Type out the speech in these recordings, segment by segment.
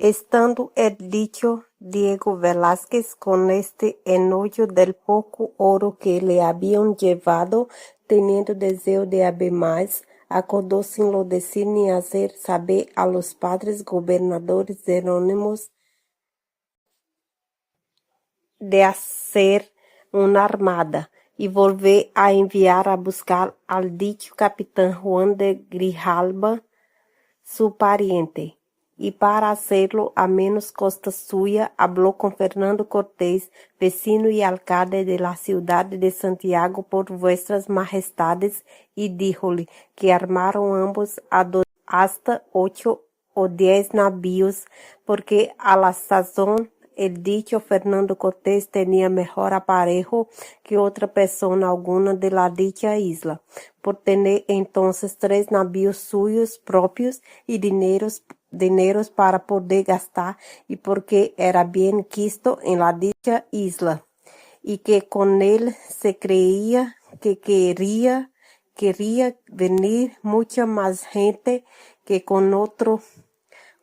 Estando el dicho Diego Velázquez con este enojo del poco oro que le habían llevado, teniendo deseo de haber más, acordó sin lo decir ni hacer saber a los padres gobernadores jerónimos de hacer una armada y volver a enviar a buscar al dicho capitán Juan de Grijalba, su pariente. Y para hacerlo a menos costa suya, habló con Fernando Cortés, vecino y alcalde de la ciudad de Santiago por vuestras majestades, y díjole que armaron ambos hasta 8 o 10 navíos, porque a la sazón el dicho Fernando Cortés tenía mejor aparejo que otra persona alguna de la dicha isla, por tener entonces 3 navíos suyos propios y dineros para poder gastar, y porque era bien quisto en la dicha isla, y que con él se creía que quería venir mucha más gente que con otro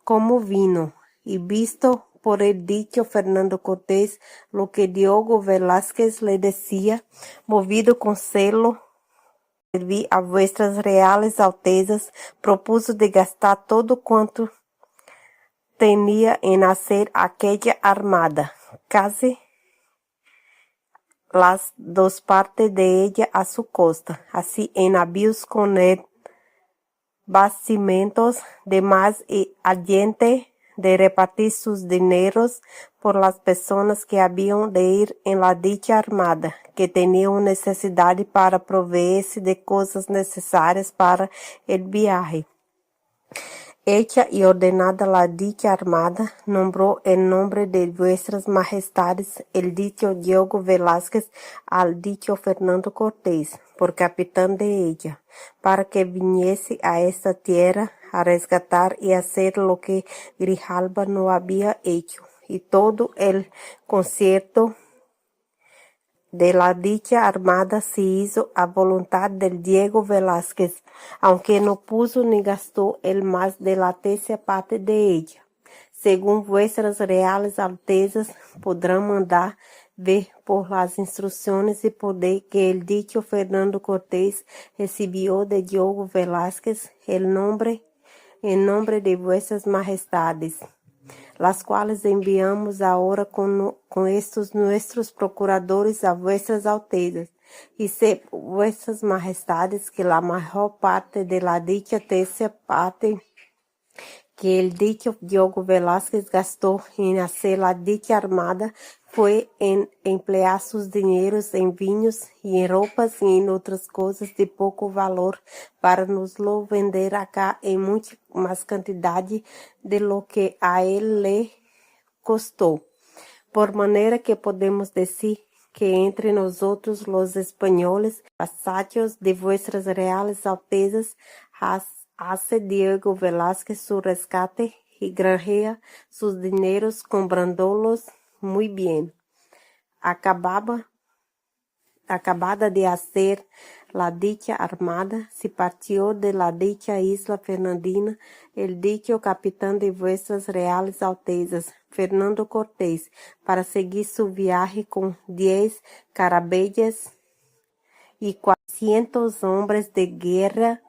como vino, y visto por el dicho Fernando Cortés lo que Diego Velázquez le decía, movido con celo, servir a vuestras reales altezas, propuso de gastar todo cuanto tenía en hacer aquella armada, casi las 2 partes de ella a su costa, así en navíos con él, bastimentos de más y allende de repartir sus dineros por las personas que habían de ir en la dicha armada, que tenían necesidad para proveerse de cosas necesarias para el viaje. Hecha y ordenada la dicha armada, nombró en nombre de vuestras majestades el dicho Diego Velázquez al dicho Fernando Cortés, por capitán de ella, para que viniese a esta tierra a resgatar y hacer lo que Grijalba no había hecho, y todo el concierto de la dicha armada se hizo a voluntad del Diego Velázquez, aunque no puso ni gastó el más de la tercera parte de ella. Según vuestras reales altezas podrán mandar ver por las instrucciones y poder que el dicho Fernando Cortés recibió de Diego Velázquez en nombre de vuestras majestades, las cuales enviamos ahora con estos nuestros procuradores a vuestras altezas, y sé vuestras majestades que la mejor parte de la dicha tercera parte que el dicho Diego Velázquez gastó en hacer la dicha armada fue en emplear sus dineros en vinos y en ropas y en otras cosas de poco valor para nos lo vender acá en mucha más cantidad de lo que a él le costó. Por manera que podemos decir que entre nosotros los españoles, vasallos de vuestras reales altezas, hace Diego Velázquez su rescate y granjea sus dineros comprándolos muy bien. Acabada de hacer la dicha armada, se partió de la dicha isla Fernandina el dicho capitán de vuestras reales altezas, Fernando Cortés, para seguir su viaje con 10 carabelas y 400 hombres de guerra,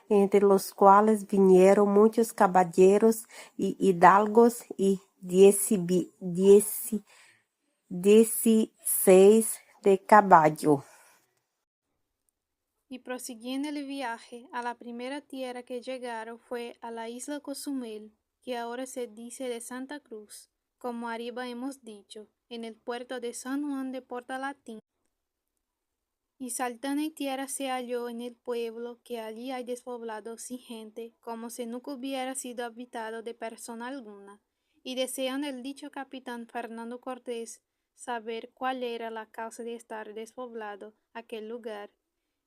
entre los cuales vinieron muchos caballeros y hidalgos y 16 de caballo. Y prosiguiendo el viaje, a la primera tierra que llegaron fue a la isla Cozumel, que ahora se dice de Santa Cruz, como arriba hemos dicho, en el puerto de San Juan de Portalatín. Y saltando en tierra se halló en el pueblo, que allí hay despoblado sin gente, como si nunca hubiera sido habitado de persona alguna. Y deseando el dicho capitán Fernando Cortés saber cuál era la causa de estar despoblado aquel lugar,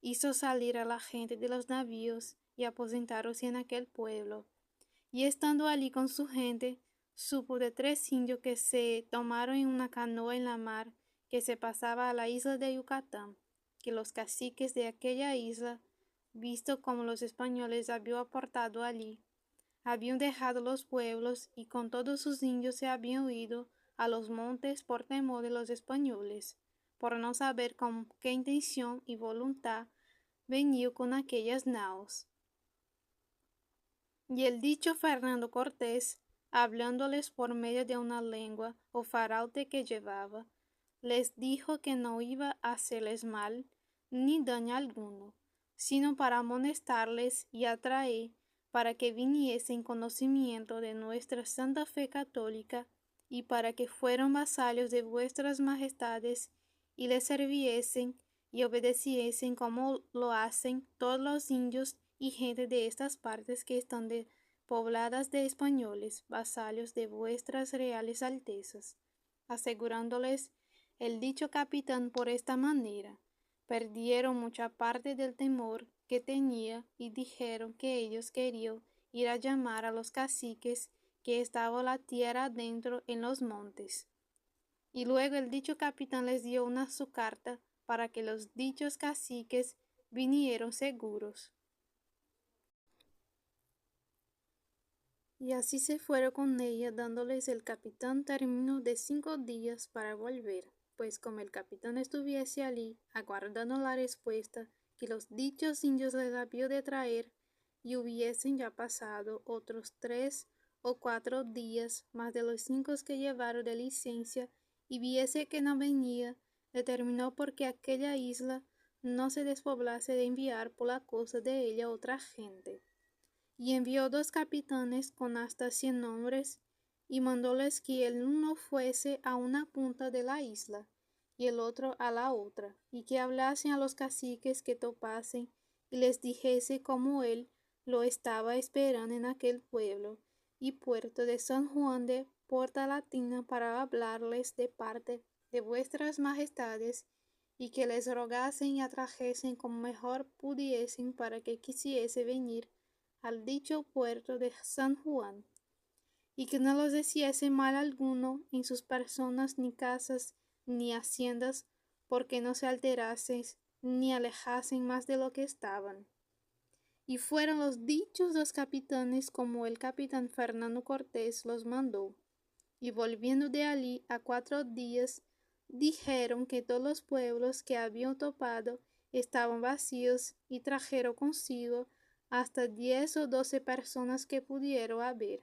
hizo salir a la gente de los navíos y aposentáronse en aquel pueblo. Y estando allí con su gente, supo de 3 indios que se tomaron en una canoa en la mar que se pasaba a la isla de Yucatán, que los caciques de aquella isla, visto como los españoles habían aportado allí, habían dejado los pueblos y con todos sus indios se habían huido a los montes por temor de los españoles, por no saber con qué intención y voluntad venían con aquellas naos. Y el dicho Fernando Cortés, hablándoles por medio de una lengua o faraute que llevaba, les dijo que no iba a hacerles mal ni daño alguno, sino para amonestarles y atraer para que viniesen conocimiento de nuestra santa fe católica y para que fueran vasallos de vuestras majestades y les serviesen y obedeciesen como lo hacen todos los indios y gente de estas partes que están pobladas de españoles, vasallos de vuestras reales altezas, asegurándoles el dicho capitán por esta manera. Perdieron mucha parte del temor que tenía y dijeron que ellos querían ir a llamar a los caciques que estaba la tierra adentro en los montes. Y luego el dicho capitán les dio una su carta para que los dichos caciques vinieron seguros. Y así se fueron con ella, dándoles el capitán término de 5 días para volver, pues como el capitán estuviese allí, aguardando la respuesta que los dichos indios les habían de traer, y hubiesen ya pasado otros 3 o 4 días más de los 5 que llevaron de licencia, y viese que no venía, determinó porque aquella isla no se despoblase de enviar por la costa de ella otra gente. Y envió 2 capitanes con hasta 100 hombres, y mandóles que el uno fuese a una punta de la isla, y el otro a la otra, y que hablasen a los caciques que topasen, y les dijese cómo él lo estaba esperando en aquel pueblo y puerto de San Juan de Porta Latina para hablarles de parte de vuestras majestades, y que les rogasen y atrajesen como mejor pudiesen para que quisiese venir al dicho puerto de San Juan, y que no los hiciese mal alguno en sus personas ni casas ni haciendas, porque no se alterasen ni alejasen más de lo que estaban. Y fueron los dichos 2 capitanes como el capitán Fernando Cortés los mandó, y volviendo de allí a 4 días, dijeron que todos los pueblos que habían topado estaban vacíos y trajeron consigo hasta 10 o 12 personas que pudieron haber,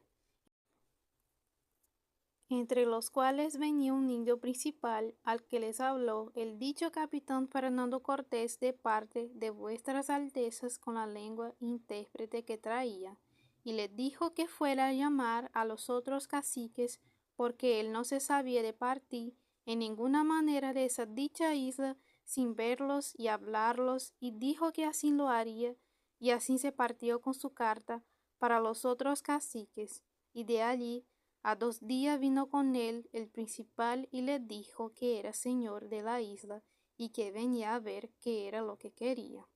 entre los cuales venía un indio principal al que les habló el dicho capitán Fernando Cortés de parte de vuestras altezas con la lengua intérprete que traía, y les dijo que fuera a llamar a los otros caciques, porque él no se sabía de partir en ninguna manera de esa dicha isla sin verlos y hablarlos, y dijo que así lo haría, y así se partió con su carta para los otros caciques, y de allí a 2 días vino con él el principal y le dijo que era señor de la isla y que venía a ver qué era lo que quería.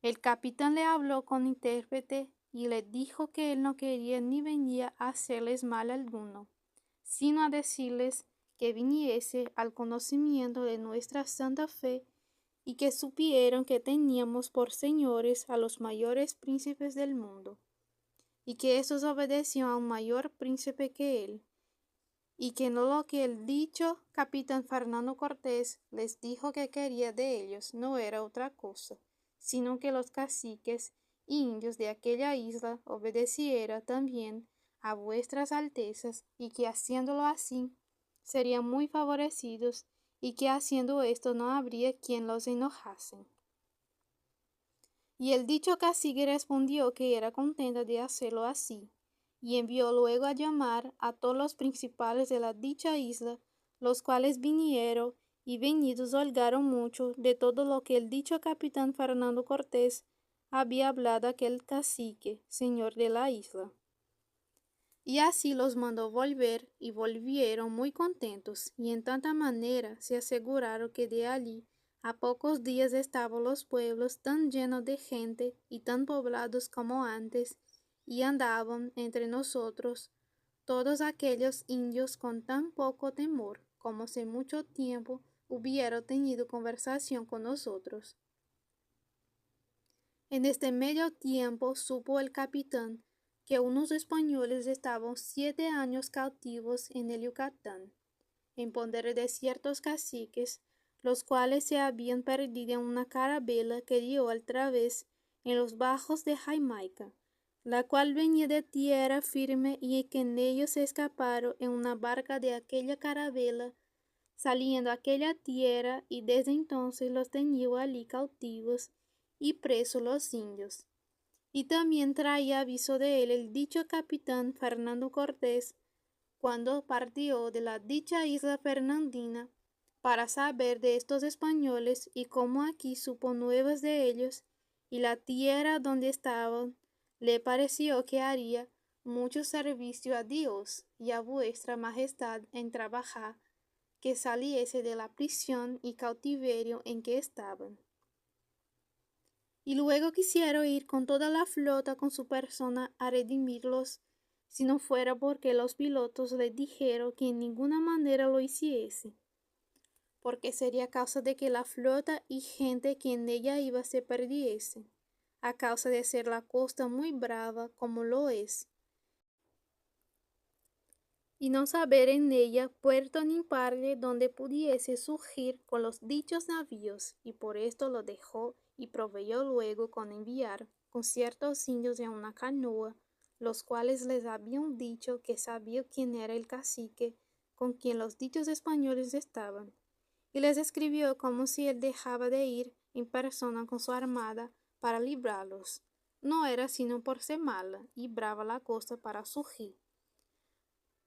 El capitán le habló con intérprete y le dijo que él no quería ni venía a hacerles mal alguno, sino a decirles que viniese al conocimiento de nuestra santa fe y que supieron que teníamos por señores a los mayores príncipes del mundo, y que estos obedecían a un mayor príncipe que él, y que no lo que el dicho capitán Fernando Cortés les dijo que quería de ellos no era otra cosa, sino que los caciques indios de aquella isla obedecieran también a vuestras altezas, y que haciéndolo así serían muy favorecidos, y que haciendo esto no habría quien los enojase. Y el dicho cacique respondió que era contento de hacerlo así, y envió luego a llamar a todos los principales de la dicha isla, los cuales vinieron, y venidos holgaron mucho de todo lo que el dicho capitán Fernando Cortés había hablado a aquel cacique, señor de la isla. Y así los mandó volver, y volvieron muy contentos, y en tanta manera se aseguraron que de allí a pocos días estaban los pueblos tan llenos de gente y tan poblados como antes, y andaban entre nosotros todos aquellos indios con tan poco temor como si mucho tiempo hubieran tenido conversación con nosotros. En este medio tiempo supo el capitán que unos españoles estaban 7 años cautivos en el Yucatán, en poder de ciertos caciques, los cuales se habían perdido en una carabela que dio al través en los bajos de Jamaica, la cual venía de tierra firme y que en ellos se escaparon en una barca de aquella carabela, saliendo a aquella tierra, y desde entonces los tenían allí cautivos y presos los indios. Y también traía aviso de él el dicho capitán Fernando Cortés, cuando partió de la dicha isla fernandina, para saber de estos españoles, y como aquí supo nuevas de ellos, y la tierra donde estaban, le pareció que haría mucho servicio a Dios y a vuestra majestad en trabajar que saliese de la prisión y cautiverio en que estaban. Y luego quisieron ir con toda la flota con su persona a redimirlos, si no fuera porque los pilotos le dijeron que en ninguna manera lo hiciese, porque sería causa de que la flota y gente que en ella iba se perdiese, a causa de ser la costa muy brava como lo es, y no saber en ella puerto ni parte donde pudiese surgir con los dichos navíos, y por esto lo dejó y proveyó luego con enviar con ciertos indios en una canoa, los cuales les habían dicho que sabía quién era el cacique con quien los dichos españoles estaban, y les escribió como si él dejaba de ir en persona con su armada para librarlos. No era sino por ser mala y brava la costa para surgir,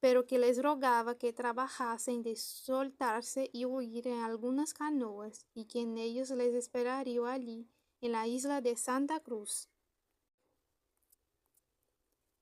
pero que les rogaba que trabajasen de soltarse y huir en algunas canoas, y que en ellos les esperaría allí, en la isla de Santa Cruz.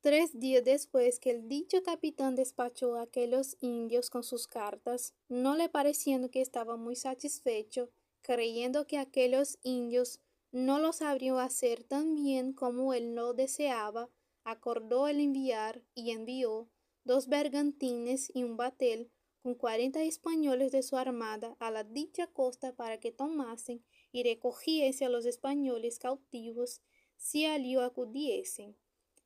3 días después que el dicho capitán despachó a aquellos indios con sus cartas, no le pareciendo que estaba muy satisfecho, creyendo que aquellos indios no lo sabrían hacer tan bien como él lo deseaba, acordó el enviar, y envió 2 bergantines y un batel con 40 españoles de su armada a la dicha costa para que tomasen y recogiesen a los españoles cautivos si allí acudiesen.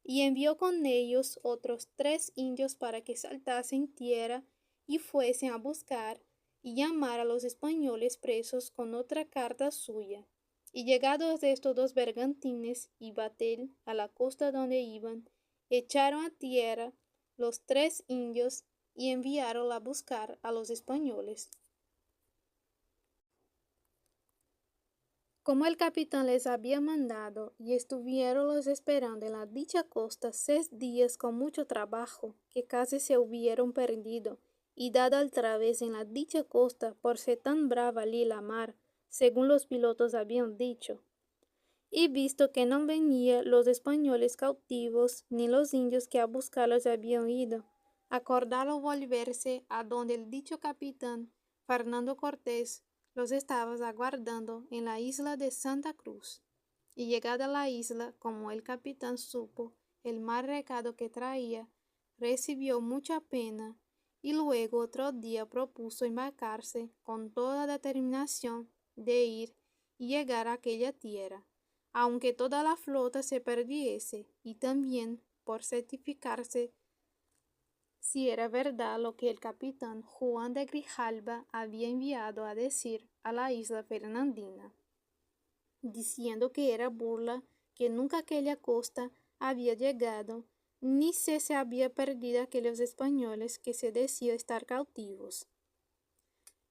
Y envió con ellos otros 3 indios para que saltasen tierra y fuesen a buscar y llamar a los españoles presos con otra carta suya. Y llegados estos 2 bergantines y batel a la costa donde iban, echaron a tierra los 3 indios y enviaron a buscar a los españoles. Como el capitán les había mandado, y estuvieron los esperando en la dicha costa 6 días con mucho trabajo, que casi se hubieron perdido, y dado al través en la dicha costa por ser tan brava allí la mar, según los pilotos habían dicho. Y visto que no venían los españoles cautivos, ni los indios que a buscarlos habían ido, acordaron volverse a donde el dicho capitán Fernando Cortés los estaba aguardando en la isla de Santa Cruz. Y llegada a la isla, como el capitán supo el mal recado que traía, recibió mucha pena, y luego otro día propuso embarcarse con toda determinación de ir y llegar a aquella tierra, aunque toda la flota se perdiese, y también por certificarse si era verdad lo que el capitán Juan de Grijalba había enviado a decir a la isla fernandina, diciendo que era burla, que nunca aquella costa había llegado, ni se había perdido aquellos españoles que se decía estar cautivos.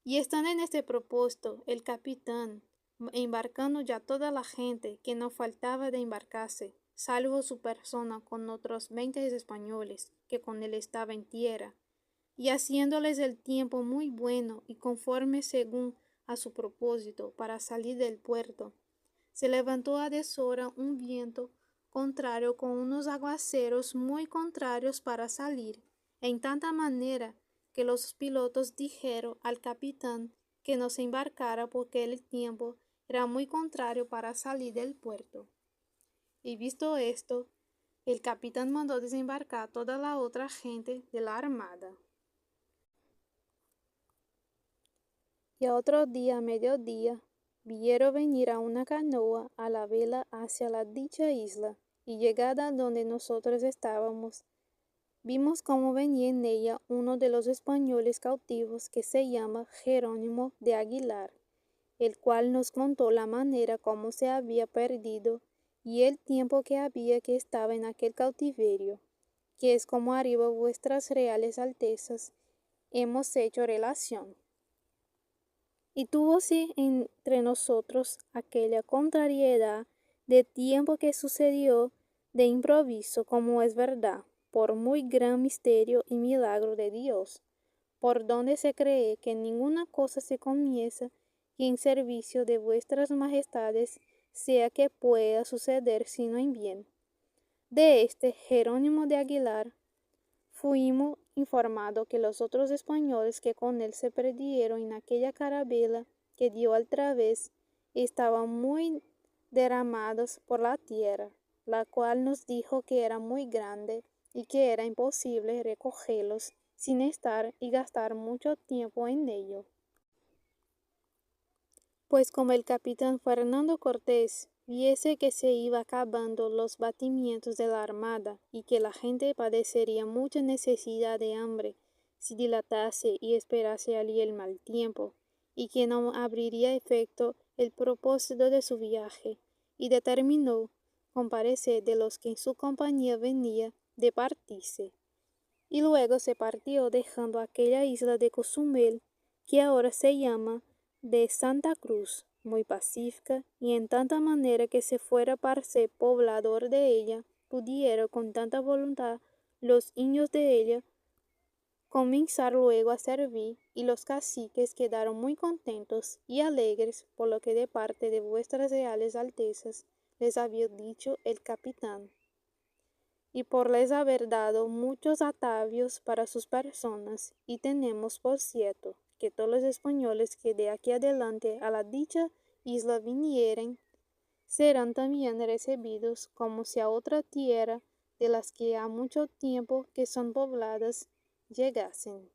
Y estando en este propósito, el capitán, embarcando ya toda la gente que no faltaba de embarcarse, salvo su persona con otros 20 españoles que con él estaba en tierra, y haciéndoles el tiempo muy bueno y conforme según a su propósito para salir del puerto, se levantó a deshora un viento contrario con unos aguaceros muy contrarios para salir, en tanta manera que los pilotos dijeron al capitán que no se embarcara porque el tiempo era muy contrario para salir del puerto. Y visto esto, el capitán mandó desembarcar toda la otra gente de la armada. Y a otro día, a mediodía, vieron venir a una canoa a la vela hacia la dicha isla, y llegada donde nosotros estábamos, vimos cómo venía en ella uno de los españoles cautivos que se llama Jerónimo de Aguilar, el cual nos contó la manera como se había perdido y el tiempo que había que estaba en aquel cautiverio, que es como arriba vuestras reales altezas hemos hecho relación. Y túvose entre nosotros aquella contrariedad de tiempo que sucedió de improviso, como es verdad, por muy gran misterio y milagro de Dios, por donde se cree que ninguna cosa se comienza y en servicio de vuestras majestades sea que pueda suceder sino en bien. De este Jerónimo de Aguilar fuimos informados que los otros españoles que con él se perdieron en aquella carabela que dio al través estaban muy derramados por la tierra, la cual nos dijo que era muy grande y que era imposible recogerlos sin estar y gastar mucho tiempo en ello. Pues como el capitán Fernando Cortés viese que se iba acabando los batimientos de la armada y que la gente padecería mucha necesidad de hambre si dilatase y esperase allí el mal tiempo, y que no abriría efecto el propósito de su viaje, y determinó, con parecer de los que en su compañía venía, de partirse. Y luego se partió dejando aquella isla de Cozumel, que ahora se llama de Santa Cruz, muy pacífica, y en tanta manera que se fuera para ser poblador de ella, pudiera con tanta voluntad los indios de ella comenzar luego a servir, y los caciques quedaron muy contentos y alegres por lo que de parte de vuestras reales altezas les había dicho el capitán, y por les haber dado muchos atavios para sus personas, y tenemos por cierto que todos los españoles que de aquí adelante a la dicha isla vinieren, serán también recibidos como si a otra tierra de las que ha mucho tiempo que son pobladas llegasen.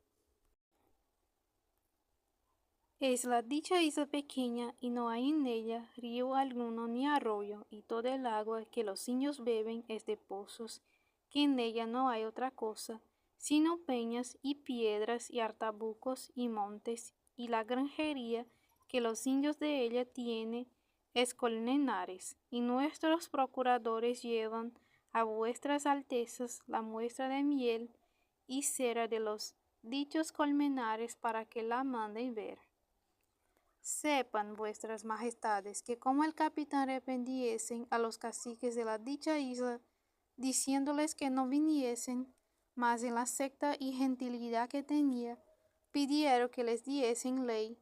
Es la dicha isla pequeña y no hay en ella río alguno ni arroyo, y toda el agua que los indios beben es de pozos, que en ella no hay otra cosa, sino peñas y piedras y artabucos y montes, y la granjería que los indios de ella tienen es colmenares, y nuestros procuradores llevan a vuestras altezas la muestra de miel y cera de los dichos colmenares para que la manden ver. Sepan vuestras majestades que como el capitán reprendiesen a los caciques de la dicha isla, diciéndoles que no viniesen, mas en la secta y gentilidad que tenía, pidieron que les diesen ley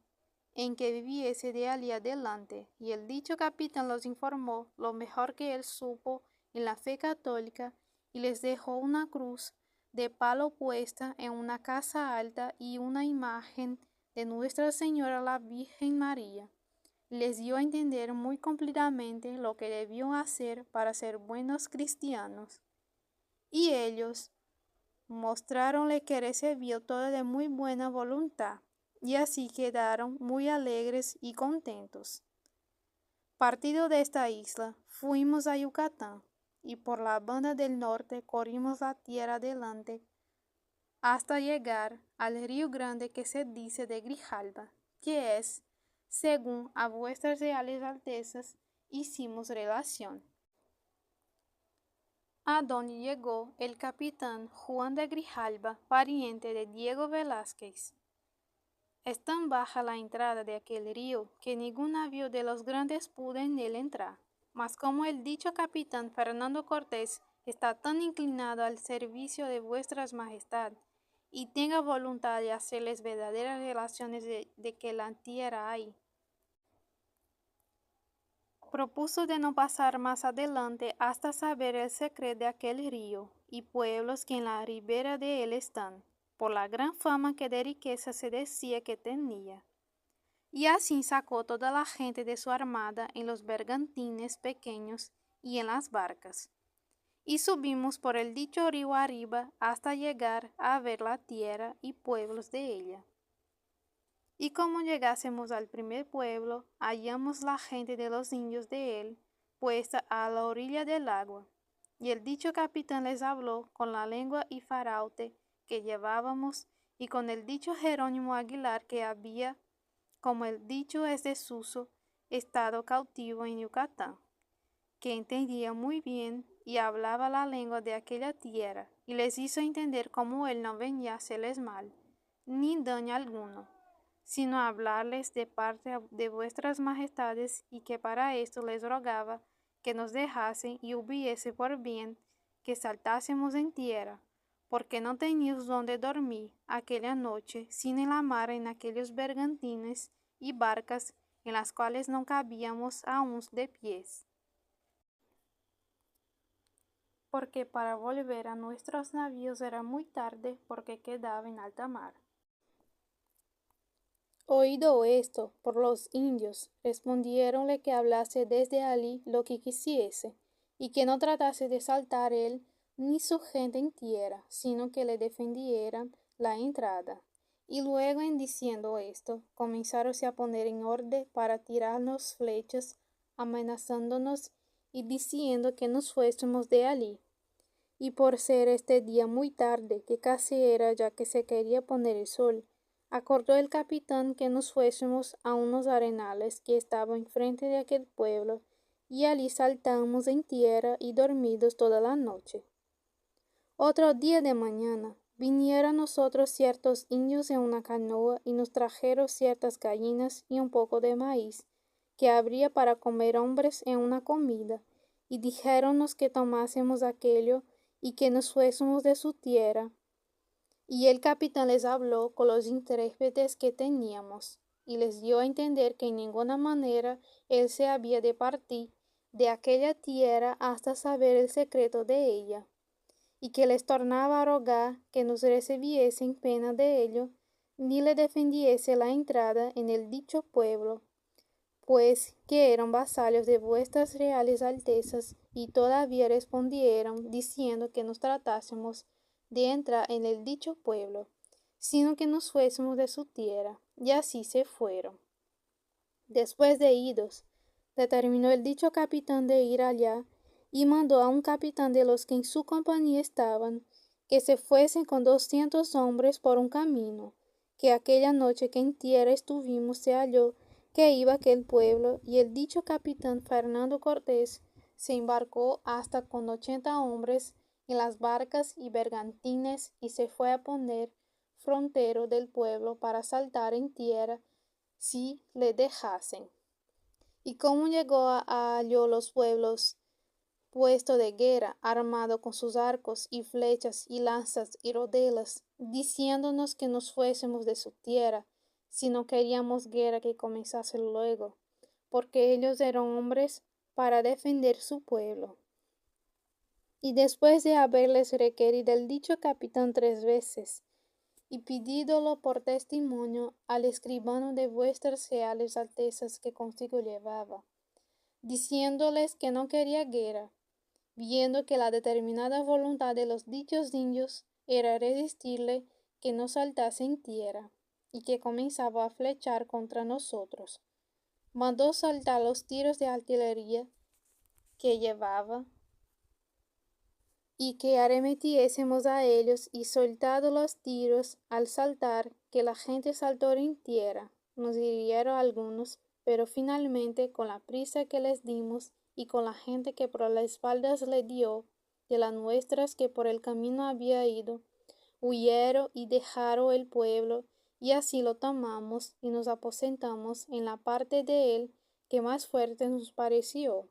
en que viviese de allí adelante, y el dicho capitán los informó lo mejor que él supo en la fe católica, y les dejó una cruz de palo puesta en una casa alta y una imagen de Nuestra Señora la Virgen María. Les dio a entender muy cumplidamente lo que debió hacer para ser buenos cristianos. Y ellos mostráronle que recibió todo de muy buena voluntad, y así quedaron muy alegres y contentos. Partido de esta isla, fuimos a Yucatán, y por la banda del norte corrimos la tierra adelante hasta llegar al río Grande que se dice de Grijalba, que es, según a vuestras reales altezas hicimos relación, a donde llegó el capitán Juan de Grijalba, pariente de Diego Velázquez. Es tan baja la entrada de aquel río que ningún navío de los grandes pudo en él entrar, mas como el dicho capitán Fernando Cortés está tan inclinado al servicio de vuestras majestades, y tenga voluntad de hacerles verdaderas relaciones de que la tierra hay, propuso de no pasar más adelante hasta saber el secreto de aquel río y pueblos que en la ribera de él están, por la gran fama que de riqueza se decía que tenía. Y así sacó toda la gente de su armada en los bergantines pequeños y en las barcas. Y subimos por el dicho río arriba hasta llegar a ver la tierra y pueblos de ella. Y como llegásemos al primer pueblo, hallamos la gente de los indios de él puesta a la orilla del agua, Y el dicho capitán les habló con la lengua y faraute que llevábamos y con el dicho Jerónimo Aguilar que había, como el dicho es desuso, estado cautivo en Yucatán, que entendía muy bien y hablaba la lengua de aquella tierra, y les hizo entender cómo él no venía a hacerles mal, ni daño alguno, sino a hablarles de parte de vuestras majestades, y que para esto les rogaba que nos dejasen y hubiese por bien que saltásemos en tierra, porque no teníamos donde dormir aquella noche, sino en la mar en aquellos bergantines y barcas en las cuales no cabíamos aún de pies, porque para volver a nuestros navíos era muy tarde, porque quedaba en alta mar. Oído esto por los indios, respondiéronle que hablase desde allí lo que quisiese, y que no tratase de saltar él ni su gente en tierra, sino que le defendieran la entrada. Y luego en diciendo esto, comenzáronse a poner en orden para tirarnos flechas, amenazándonos y diciendo que nos fuésemos de allí. Y por ser este día muy tarde, que casi era ya que se quería poner el sol, acordó el capitán que nos fuésemos a unos arenales que estaban enfrente de aquel pueblo, y allí saltamos en tierra y dormidos toda la noche. Otro día de mañana vinieron nosotros ciertos indios en una canoa y nos trajeron ciertas gallinas y un poco de maíz, que habría para comer hombres en una comida, y dijéronnos que tomásemos aquello y que nos fuésemos de su tierra. Y el capitán les habló con los intérpretes que teníamos, y les dio a entender que en ninguna manera él se había de partir de aquella tierra hasta saber el secreto de ella, y que les tornaba a rogar que nos recibiesen pena de ello, ni le defendiese la entrada en el dicho pueblo, pues que eran vasallos de vuestras reales altezas, y todavía respondieron diciendo que nos tratásemos de entrar en el dicho pueblo, sino que nos fuésemos de su tierra, y así se fueron. Después de idos, determinó el dicho capitán de ir allá, y mandó a un capitán de los que en su compañía estaban, que se fuesen con 200 hombres por un camino, que aquella noche que en tierra estuvimos se halló que iba aquel pueblo, y el dicho capitán Fernando Cortés se embarcó hasta con 80 hombres en las barcas y bergantines, y se fue a poner frontero del pueblo para saltar en tierra si le dejasen. Y como llegó halló los pueblos puesto de guerra, armado con sus arcos y flechas y lanzas y rodelas, diciéndonos que nos fuésemos de su tierra, si no queríamos guerra que comenzase luego, porque ellos eran hombres para defender su pueblo. Y después de haberles requerido el dicho capitán 3 veces, y pidídolo por testimonio al escribano de vuestras reales altezas que consigo llevaba, diciéndoles que no quería guerra, viendo que la determinada voluntad de los dichos indios era resistirle que no saltase en tierra, y que comenzaba a flechar contra nosotros, mandó saltar los tiros de artillería que llevaba, y que arremetiésemos a ellos, y soltados los tiros, al saltar, que la gente saltó en tierra, nos hirieron algunos, pero finalmente con la prisa que les dimos, y con la gente que por las espaldas le dio, de las nuestras que por el camino había ido, huyeron y dejaron el pueblo, y así lo tomamos, y nos aposentamos en la parte de él que más fuerte nos pareció.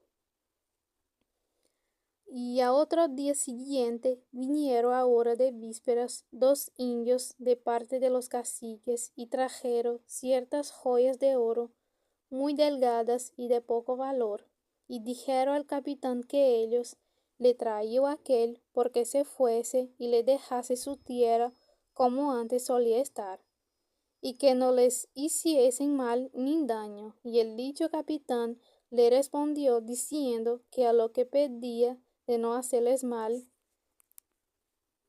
Y a otro día siguiente vinieron a hora de vísperas 2 indios de parte de los caciques, y trajeron ciertas joyas de oro muy delgadas y de poco valor, y dijeron al capitán que ellos le traían aquel porque se fuese y le dejase su tierra como antes solía estar, y que no les hiciesen mal ni daño. Y el dicho capitán le respondió diciendo que a lo que pedía de no hacerles mal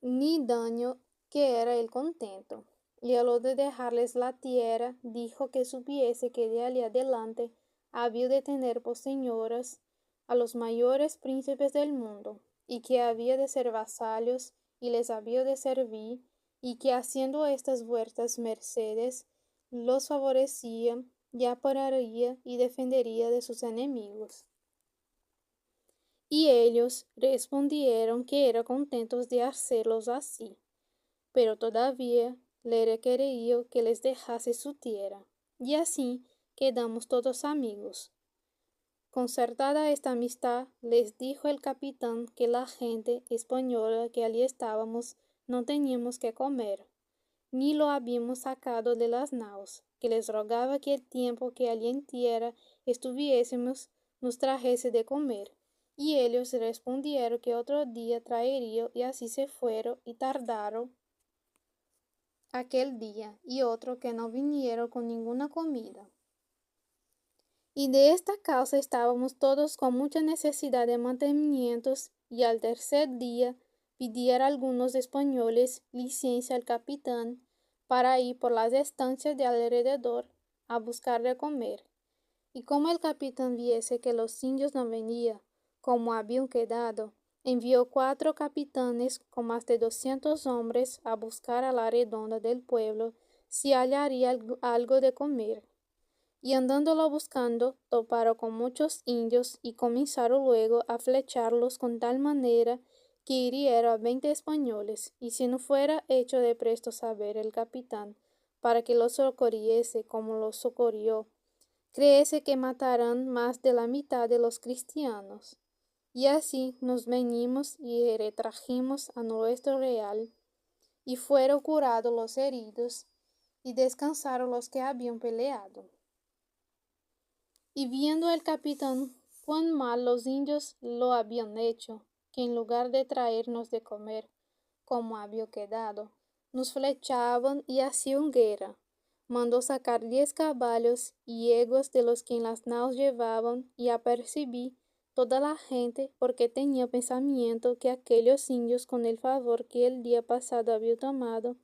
ni daño, que era el contento. Y a lo de dejarles la tierra, dijo que supiese que de allí adelante había de tener por señoras a los mayores príncipes del mundo, y que había de ser vasallos, y les había de servir, y que haciendo estas vuestras mercedes, los favorecía, y ampararía y defendería de sus enemigos. Y ellos respondieron que eran contentos de hacerlos así, pero todavía le requería que les dejase su tierra, y así quedamos todos amigos. Concertada esta amistad, les dijo el capitán que la gente española que allí estábamos no teníamos que comer, ni lo habíamos sacado de las naos, que les rogaba que el tiempo que allí en tierra estuviésemos nos trajese de comer. Y ellos respondieron que otro día traería, y así se fueron, y tardaron aquel día, y otro que no vinieron con ninguna comida. Y de esta causa estábamos todos con mucha necesidad de mantenimientos, y al tercer día pidieron algunos españoles licencia al capitán para ir por las estancias de alrededor a buscar de comer. Y como el capitán viese que los indios no venían, como habían quedado, envió 4 capitanes con más de 200 hombres a buscar a la redonda del pueblo si hallaría algo de comer. Y andándolo buscando, toparon con muchos indios y comenzaron luego a flecharlos con tal manera que hirieron a 20 españoles, y si no fuera hecho de presto saber el capitán, para que los socorriese como los socorrió, créese que matarán más de la mitad de los cristianos. Y así nos venimos y retrajimos a nuestro real, y fueron curados los heridos, y descansaron los que habían peleado. Y viendo el capitán cuán mal los indios lo habían hecho, que en lugar de traernos de comer, como había quedado, nos flechaban y hacían guerra, mandó sacar 10 caballos y yeguas de los que en las naos llevaban, y apercibí toda la gente, porque tenía pensamiento que aquellos indios, con el favor que el día pasado había tomado,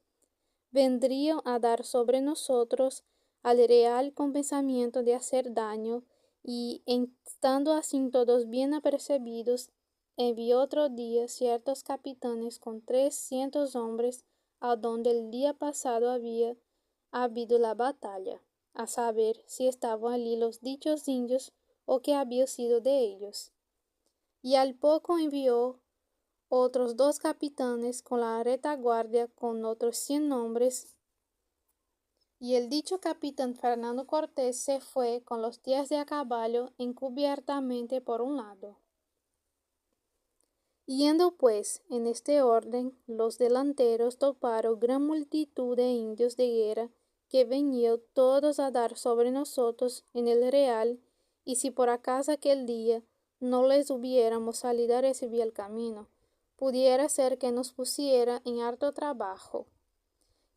vendrían a dar sobre nosotros al real con pensamiento de hacer daño, y estando así todos bien apercebidos, envió otro día ciertos capitanes con 300 hombres a donde el día pasado había habido la batalla, a saber si estaban allí los dichos indios o qué había sido de ellos. Y al poco envió otros 2 capitanes con la retaguardia con otros 100 hombres, y el dicho capitán Fernando Cortés se fue con los 10 de a caballo encubiertamente por un lado. Yendo pues en este orden, los delanteros toparon gran multitud de indios de guerra que venían todos a dar sobre nosotros en el real, y si por acaso aquel día no les hubiéramos salido a recibir el camino, pudiera ser que nos pusiera en harto trabajo.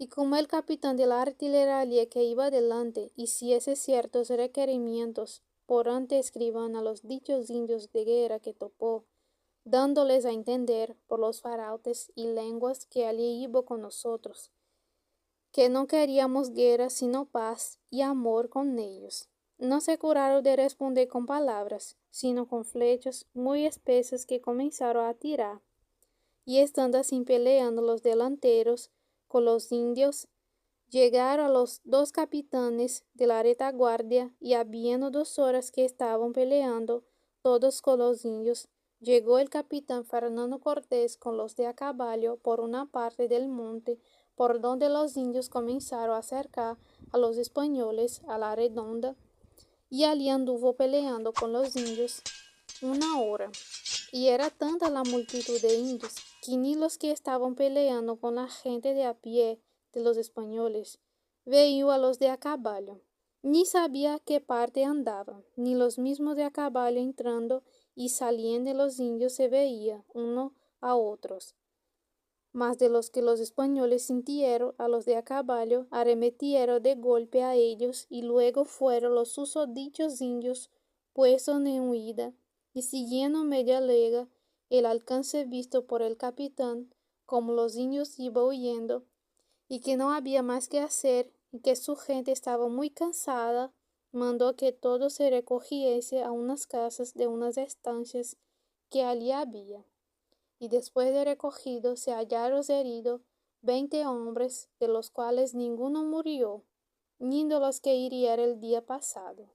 Y como el capitán de la artillería que iba delante hiciese ciertos requerimientos por ante escriban a los dichos indios de guerra que topó, dándoles a entender por los farautes y lenguas que allí iba con nosotros, que no queríamos guerra sino paz y amor con ellos. No se curaron de responder con palabras, sino con flechas muy espesas que comenzaron a tirar. Y estando así peleando los delanteros con los indios, llegaron a los 2 capitanes de la retaguardia, y habiendo 2 horas que estaban peleando todos con los indios, llegó el capitán Fernando Cortés con los de a caballo por una parte del monte por donde los indios comenzaron a acercar a los españoles a la redonda, y allí anduvo peleando con los indios 1 hora. Y era tanta la multitud de indios que ni los que estaban peleando con la gente de a pie de los españoles veían a los de a caballo, ni sabía a qué parte andaban, ni los mismos de a caballo entrando y saliendo de los indios se veía uno a otros. Mas de los que los españoles sintieron a los de a caballo, arremetieron de golpe a ellos, y luego fueron los susodichos indios puestos en huida, y siguiendo media lega el alcance visto por el capitán, como los indios iban huyendo, y que no había más que hacer, y que su gente estaba muy cansada, mandó que todo se recogiese a unas casas de unas estancias que allí había. y después de recogido se hallaron heridos 20 hombres, de los cuales ninguno murió, ni de los que hirieron el día pasado.